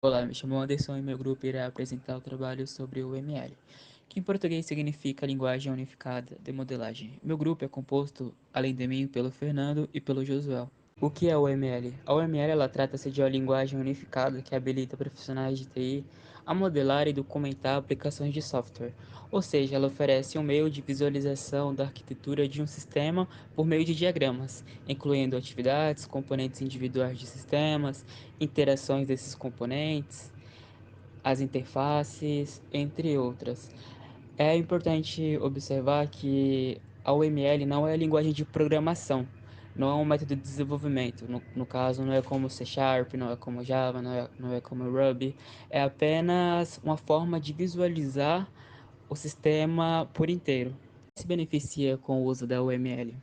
Olá, me chamo Anderson e meu grupo irá apresentar o trabalho sobre o ML, que em português significa Linguagem Unificada de Modelagem. Meu grupo é composto, além de mim, pelo Fernando e pelo Josué. O que é o ML? A OML ela trata-se de uma linguagem unificada que habilita profissionais de TI a modelar e documentar aplicações de software, ou seja, ela oferece um meio de visualização da arquitetura de um sistema por meio de diagramas, incluindo atividades, componentes individuais de sistemas, interações desses componentes, as interfaces, entre outras. É importante observar que a UML não é a linguagem de programação, não é um método de desenvolvimento. No caso, não é como C Sharp, não é como Java, não é como Ruby. É apenas uma forma de visualizar o sistema por inteiro. Se beneficia com o uso da UML?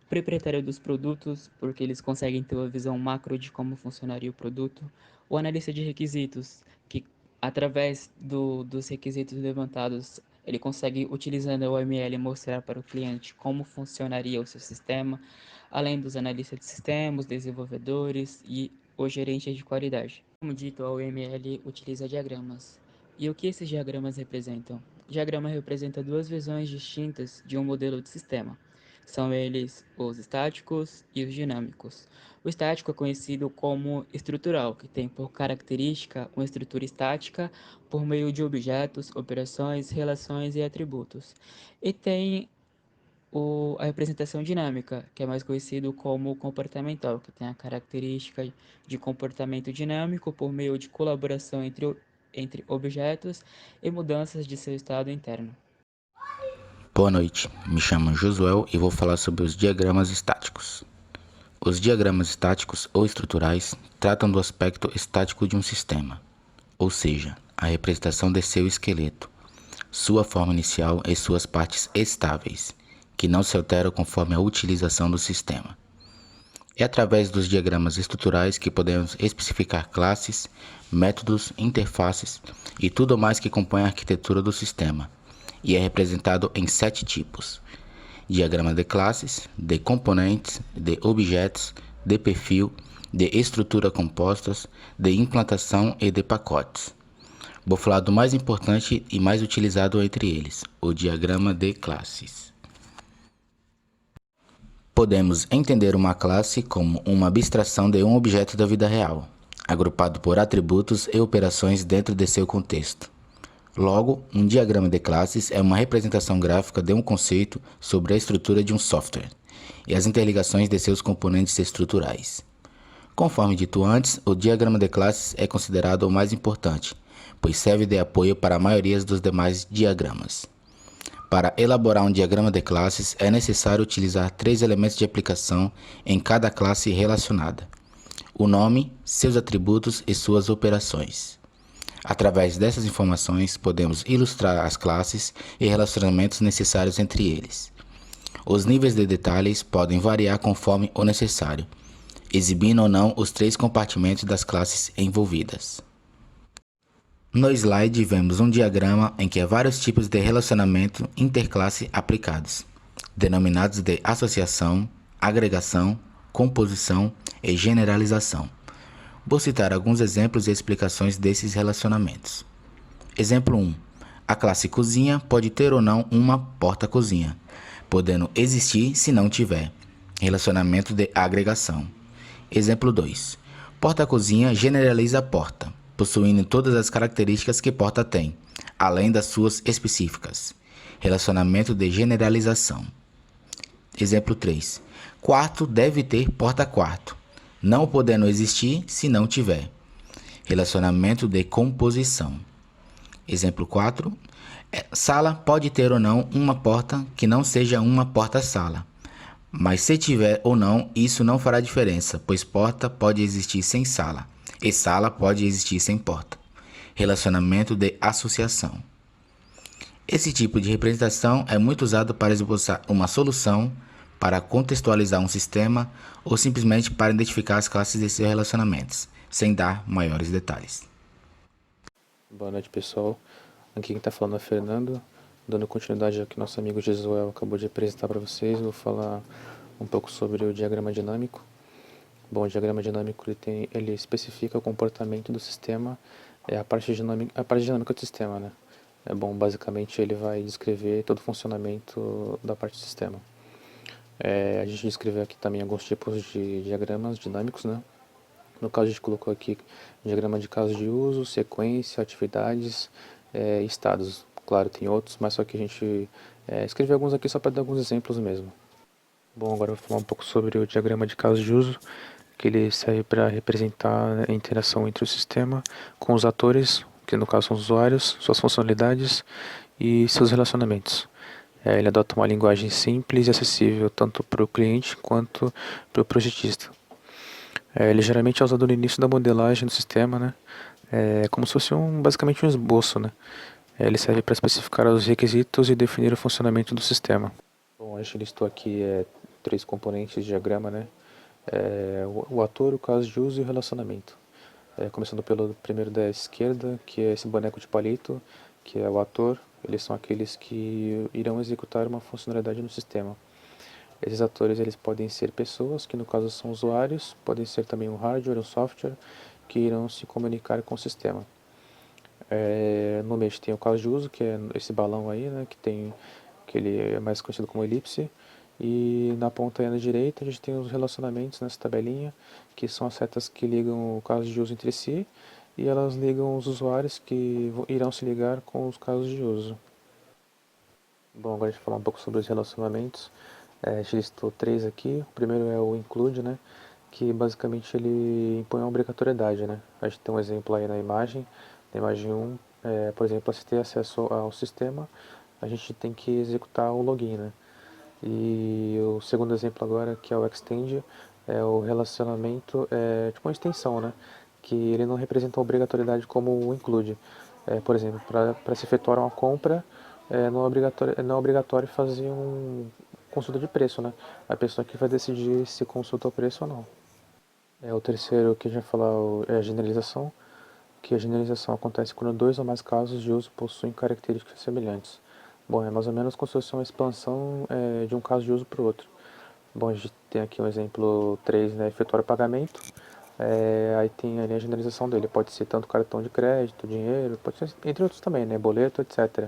O proprietário dos produtos, porque eles conseguem ter uma visão macro de como funcionaria o produto. O analista de requisitos, que através dos requisitos levantados, ele consegue, utilizando a OML, mostrar para o cliente como funcionaria o seu sistema, além dos analistas de sistemas, desenvolvedores e o gerente de qualidade. Como dito, a OML utiliza diagramas. E o que esses diagramas representam? O diagrama representa duas visões distintas de um modelo de sistema. São eles os estáticos e os dinâmicos. O estático é conhecido como estrutural, que tem por característica uma estrutura estática por meio de objetos, operações, relações e atributos. E tem a representação dinâmica, que é mais conhecido como comportamental, que tem a característica de comportamento dinâmico por meio de colaboração entre objetos e mudanças de seu estado interno. Boa noite, me chamo Josuel e vou falar sobre os diagramas estáticos. Os diagramas estáticos ou estruturais tratam do aspecto estático de um sistema, ou seja, a representação de seu esqueleto, sua forma inicial e suas partes estáveis, que não se alteram conforme a utilização do sistema. É através dos diagramas estruturais que podemos especificar classes, métodos, interfaces e tudo mais que compõe a arquitetura do sistema, e é representado em 7 tipos: diagrama de classes, de componentes, de objetos, de perfil, de estrutura compostas, de implantação e de pacotes. Vou falar do mais importante e mais utilizado entre eles, o diagrama de classes. Podemos entender uma classe como uma abstração de um objeto da vida real, agrupado por atributos e operações dentro de seu contexto. Logo, um diagrama de classes é uma representação gráfica de um conceito sobre a estrutura de um software e as interligações de seus componentes estruturais. Conforme dito antes, o diagrama de classes é considerado o mais importante, pois serve de apoio para a maioria dos demais diagramas. Para elaborar um diagrama de classes, é necessário utilizar 3 elementos de aplicação em cada classe relacionada: o nome, seus atributos e suas operações. Através dessas informações, podemos ilustrar as classes e relacionamentos necessários entre eles. Os níveis de detalhes podem variar conforme o necessário, exibindo ou não os 3 compartimentos das classes envolvidas. No slide vemos um diagrama em que há vários tipos de relacionamento interclasse aplicados, denominados de associação, agregação, composição e generalização. Vou citar alguns exemplos e explicações desses relacionamentos. Exemplo 1. A classe cozinha pode ter ou não uma porta-cozinha, podendo existir se não tiver. Relacionamento de agregação. Exemplo 2. Porta-cozinha generaliza a porta, possuindo todas as características que porta tem, além das suas específicas. Relacionamento de generalização. Exemplo 3. Quarto deve ter porta-quarto, não podendo existir se não tiver. Relacionamento de composição. Exemplo 4. Sala pode ter ou não uma porta que não seja uma porta-sala. Mas se tiver ou não, isso não fará diferença, pois porta pode existir sem sala, e sala pode existir sem porta. Relacionamento de associação. Esse tipo de representação é muito usado para esboçar uma solução, para contextualizar um sistema ou simplesmente para identificar as classes de seus relacionamentos, sem dar maiores detalhes. Boa noite, pessoal. Aqui quem está falando é Fernando, dando continuidade ao que nosso amigo Jesuel acabou de apresentar para vocês. Vou falar um pouco sobre o diagrama dinâmico. Bom, o diagrama dinâmico ele especifica o comportamento do sistema, a parte dinâmica do sistema, né? Bom, basicamente ele vai descrever todo o funcionamento da parte do sistema. A gente descreveu aqui também alguns tipos de diagramas dinâmicos, né? No caso a gente colocou aqui diagrama de casos de uso, sequência, atividades, estados. Claro, tem outros, mas só que a gente escreveu alguns aqui só para dar alguns exemplos mesmo. Bom, agora eu vou falar um pouco sobre o diagrama de casos de uso, que ele serve para representar a interação entre o sistema com os atores, que no caso são os usuários, suas funcionalidades e seus relacionamentos. Ele adota uma linguagem simples e acessível tanto para o cliente quanto para o projetista. Ele geralmente é usado no início da modelagem do sistema, né? Como se fosse basicamente um esboço, né? Ele serve para especificar os requisitos e definir o funcionamento do sistema. Bom, a gente listou aqui 3 componentes de diagrama, né? O ator, o caso de uso e o relacionamento. Começando pelo primeiro da esquerda, que é esse boneco de palito, que é o ator. Eles são aqueles que irão executar uma funcionalidade no sistema. Esses atores eles podem ser pessoas, que no caso são usuários, podem ser também um hardware, um software, que irão se comunicar com o sistema. No meio tem o caso de uso, que é esse balão aí, né, que ele é mais conhecido como elipse. E na ponta aí na direita a gente tem os relacionamentos nessa tabelinha, que são as setas que ligam o caso de uso entre si, e elas ligam os usuários que irão se ligar com os casos de uso. Bom, agora a gente vai falar um pouco sobre os relacionamentos. A gente listou 3 aqui. O primeiro é o include, né? Que basicamente ele impõe a obrigatoriedade, né? A gente tem um exemplo aí na imagem 1, por exemplo, para se ter acesso ao sistema, a gente tem que executar o login, né? E o segundo exemplo agora, que é o extend, é o relacionamento, tipo uma extensão, né? Que ele não representa a obrigatoriedade como o include. Por exemplo, para se efetuar uma compra, não é obrigatório fazer consulta de preço, né? A pessoa que vai decidir se consulta o preço ou não. O terceiro que a gente vai falar é a generalização, que a generalização acontece quando 2 ou mais casos de uso possuem características semelhantes. Bom, é mais ou menos como se fosse uma expansão de um caso de uso para o outro. Bom, a gente tem aqui um exemplo 3, né, efetuar o pagamento. Aí tem ali a generalização dele, pode ser tanto cartão de crédito, dinheiro, pode ser entre outros também, né, boleto, etc.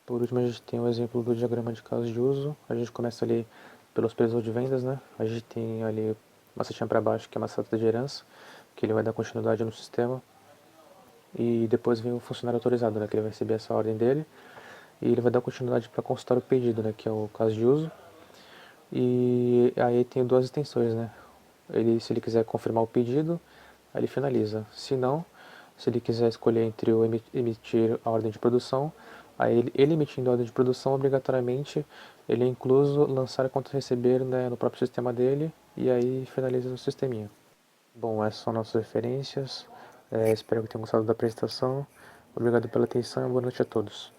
Por último, a gente tem o exemplo do diagrama de casos de uso. A gente começa ali pelos preços de vendas, né? A gente tem ali uma setinha para baixo, que é uma seta de herança, que ele vai dar continuidade no sistema. E depois vem o funcionário autorizado, né? Que ele vai receber essa ordem dele. E ele vai dar continuidade para consultar o pedido, né? Que é o caso de uso. E aí tem 2 extensões, né? Se ele quiser confirmar o pedido, aí ele finaliza. Se não, se ele quiser escolher entre o emitir a ordem de produção, aí ele emitindo a ordem de produção, obrigatoriamente, ele é incluso lançar quanto receber, né, no próprio sistema dele, e aí finaliza o sisteminha. Bom, essas são nossas referências. Espero que tenham gostado da apresentação. Obrigado pela atenção e boa noite a todos.